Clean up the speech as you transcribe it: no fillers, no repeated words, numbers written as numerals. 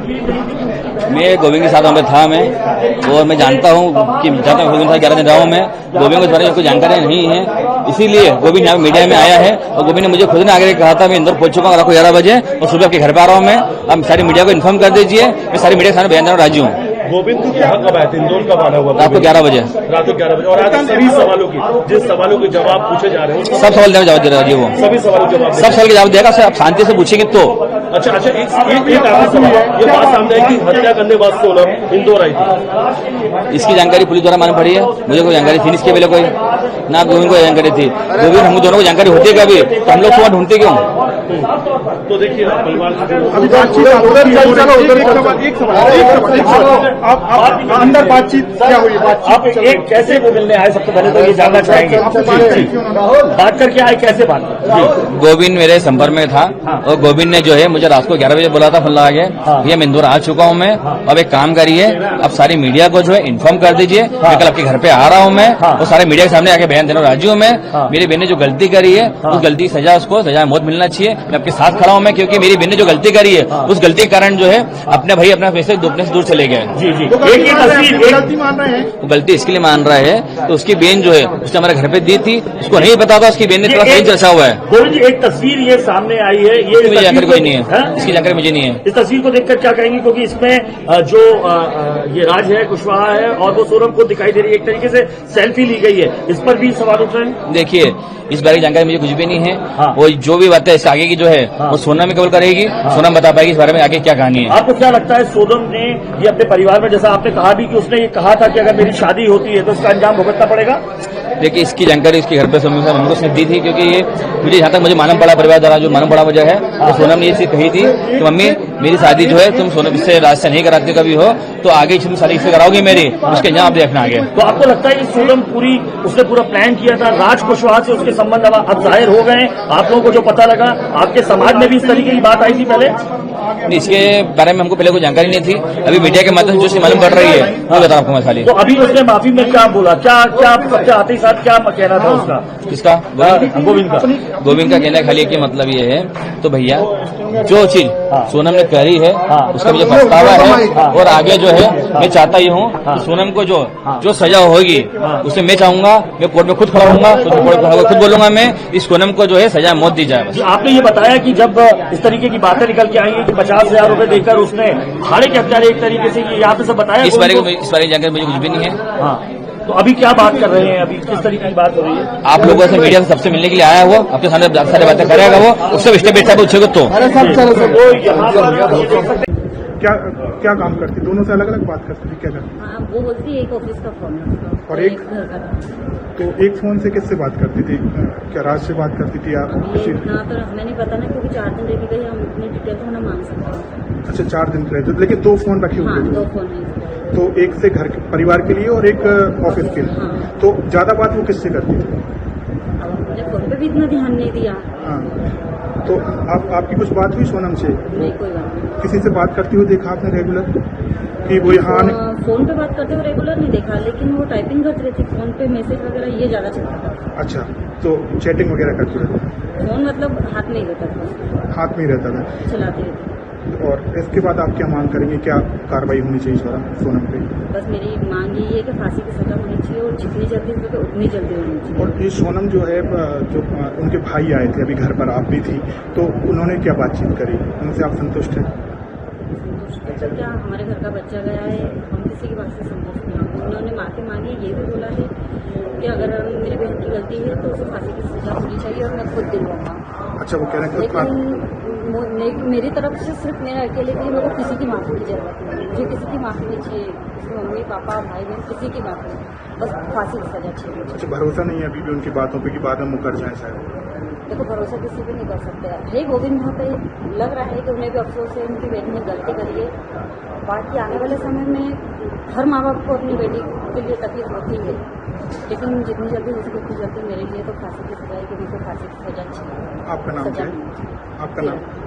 मैं गोविंद के साथ वहाँ पे था मैं, और मैं जानता हूँ कि जाता हूँ गोविंद के साथ 11 दिन रहा हूँ मैं। गोविंद के बारे में कोई जानकारी नहीं है, इसीलिए गोविंद यहाँ मीडिया में आया है। और गोविंद ने मुझे खुद ने आगे कहा था मैं इंदौर पहुंच चुका हूँ रात को 11 बजे, और सुबह आपके घर पे आ रहा हूँ मैं। अब सारी मीडिया को इन्फॉर्म कर दीजिए, मैं सारी मीडिया के सामने बयान देना राजी हूँ। गोविंद को यहाँ कब आया था? इंदौर कब आना हुआ? रात को 11 बजे। रात को 11 बजे। और आज सभी सवालों की, जिस सवालों के जवाब पूछे जा रहे हैं, सब सवाल जवाब दे रहा है वो। सभी सवालों के जवाब, सब सवाल के जवाब देगा। आप शांति से पूछेंगे तो। अच्छा, एक आखिरी सवाल, ये बात सामने आई कि हत्या करने बाद सोनम इंदौर आई थी, इसकी जानकारी पुलिस द्वारा मालूम पड़ी है। मुझे कोई जानकारी थी इसके पहले कोई ना, गोविंद को जानकारी थी। गोविंद हम दोनों को जानकारी होती है कभी, तो हम लोग सुबह ढूंढते क्यों? तो देखिए परिवार अंदर बातचीत क्या हुई? आप एक कैसे वो मिलने आए, सबसे पहले तो ये जानना चाहेंगे। बात करके आए, कैसे बात? गोविंद मेरे संपर्क में था, और गोविंद ने जो है मुझे रात को 11 बजे बोला था फोन लगा के, ये मैं इंदौर आ चुका हूँ मैं। अब एक काम करिए, अब सारी मीडिया को जो है इन्फॉर्म कर दीजिए, मैं कल आपके घर पे आ रहा हूँ मैं, और सारे मीडिया के सामने आके बयान देना राजी हूँ मैं। मेरी बहन ने जो गलती करी है, उस गलती की सजा, उसको सजा मौत मिलना चाहिए। मैं आपके साथ खड़ा हूँ मैं, क्योंकि मेरी बहन ने जो गलती करी है, उस गलती के कारण जो है अपने भाई अपना पैसे अपने से दूर चले गए। जी जी, गलती मान रहे हैं, वो गलती इसके लिए मान रहा है, तो उसकी बहन जो है उसने हमारे घर पे दी थी, उसको नहीं पता था, उसकी बहन ने थोड़ा सही चर्चा हुआ है। गोविंद जी, एक तस्वीर ये सामने आई है, ये जानकारी कोई नहीं है, इसकी जानकारी मुझे नहीं है। इस तस्वीर को देखकर क्या कहेंगे, क्योंकि इसमें जो ये राज है, कुशवाहा है, और वो सोनम को दिखाई दे रही है, एक तरीके से सेल्फी ली गई है, इस पर भी सवाल उठ रहे हैं। देखिए, इस बारे की जानकारी मुझे कुछ भी नहीं है। वो जो भी बात है इससे आगे की जो है वो सोनम में कबूल करेगी, सोनम बता पाएगी इस बारे में आगे क्या कहानी है। आपको क्या लगता है, सोनम ने ये अपने परिवार में, जैसा आपने कहा भी कि उसने ये कहा था कि अगर मेरी शादी होती है तो इसका अंजाम भुगतना पड़ेगा? देखिए, इसकी जानकारी इसके घर पे हमको उसने दी थी, क्योंकि ये मुझे जहाँ तक मुझे मालूम पड़ा, परिवार द्वारा जो मालूम पड़ा मुझे है, तो सोनम ने ये चीज कही थी कि मम्मी मेरी शादी जो है तुम सोनम से राज से नहीं कराते कभी हो, तो आगे तुम शादी से कराओगे मेरी, उसके अंजाम आप देखना आगे। तो आपको लगता है कि सोनम उसने पूरा प्लान किया था, राज कुशवाहा से उसके संबंध अब जाहिर हो गए, आप लोगों को जो पता लगा, आपके समाज में भी इस तरीके की बात आई थी पहले? नहीं, इसके बारे में हमको पहले कोई जानकारी नहीं थी, अभी मीडिया के माध्यम से जो मालूम पड़ रही है वो बता आपको मैं खाली। तो अभी उसने माफी में क्या बोला, क्या सबसे आते ही साथ क्या कहना था उसका? किसका? गोविंद का। गोविंद का कहना खाली कि मतलब ये है, तो भैया जो चीज सोनम ने करी है उसका मुझे पछतावा है, और आगे जो है मैं चाहता ही हूँ कि सोनम को जो सजा होगी उसे मैं चाहूंगा, मैं कोर्ट में खुद खड़ा होऊंगा, खुद बोलूंगा मैं, इस सोनम को जो है सजा मौत दी जाए। बस आपने ये बताया कि जब इस तरीके की बातें निकल के आई है कि 50,000 रुपए देकर उसने साढ़े के हत्यारे एक तरीके से ये यहाँ पे सब बताया, इस बारे की जानकारी मुझे कुछ भी नहीं है। हाँ, तो अभी क्या बात कर रहे हैं, अभी किस तरीके की बात हो रही है? आप लोगों से मीडिया से सबसे मिलने के लिए आया वो, आपके सामने सारी बातें करेगा वो, उससे स्टेप बाय स्टेप पूछेगा तो। क्या काम करती? दोनों से अलग अलग बात करती थी, क्या करती? हाँ, वो बोलती है एक ऑफिस का फोन और एक घर का। तो एक फोन से किससे बात करती थी? क्या राज से बात करती थी आप? इतना तो हमें नहीं पता ना, क्योंकि 4 दिन रह गई, हम अपनी डिटेल तो ना मांग सकते। अच्छा, 4 दिन रहे थे, लेकिन 2 फोन रखे हुए हाँ, थे। 2 फोन है, तो एक से घर परिवार के लिए और एक ऑफिस के लिए। हाँ। तो ज्यादा बात वो किससे करती थी? अब मुझे फोन पे भी इतना ध्यान नहीं दिया। हाँ, तो आपकी कुछ बात हुई सोनम से? नहीं, कोई बात नहीं। किसी से बात करती हुई देखा आपने रेगुलर कि वो यहाँ? फोन पे बात करते हुए रेगुलर नहीं देखा, लेकिन वो टाइपिंग करती रहती, फोन पे मैसेज वगैरह ये ज्यादा चलता था। अच्छा, तो चैटिंग वगैरह करती रहती? फोन मतलब हाथ में ही रहता था, हाथ में ही रहता था, चलाती रहती। और इसके बाद आप क्या मांग करेंगे, क्या कार्रवाई होनी चाहिए सोनम पे? बस मेरी मांग यही है कि फांसी की सजा होनी चाहिए, और जितनी जल्दी हो सके उतनी जल्दी होनी चाहिए। और ये सोनम जो है, जो उनके भाई आए थे अभी घर पर, आप भी थी, तो उन्होंने क्या बातचीत करी, उनसे आप संतुष्ट हैं? तो क्या, हमारे घर का बच्चा गया है, हम किसी की बात से संतुष्ट नहीं हैं। उन्होंने माफी मांगी, ये भी बोला है कि अगर मेरी बहन की गलती है तो उसे फांसी की सजा होनी चाहिए, और मैं खुद दिलवाऊंगा। अच्छा, वो कह रहे हैं लेकिन मेरी तरफ से सिर्फ मेरे अकेले के लिए मेरे को किसी की माफी की जरूरत नहीं है, मुझे किसी की माफी नहीं चाहिए, मम्मी पापा भाई बहन किसी की माफी नहीं, बस फांसी की सजा चाहिए। अच्छा, भरोसा नहीं है अभी भी उनकी बातों पे कि बाद में मुकर जाए शायद? देखो, भरोसा किसी भी नहीं कर सकते है। गोविंद यहाँ पे लग रहा है कि उन्हें भी अफसोस है, उनकी बेटी ने गलती करी है। बाकी आने वाले समय में हर माँ बाप को अपनी बेटी के लिए तकलीफ होती है, लेकिन जितनी जल्दी हो सके उतनी जल्दी मेरे लिए तो फांसी की सजा है, कि मुझे फांसी की सजा चाहिए। आपका नाम क्या है? आपका नाम?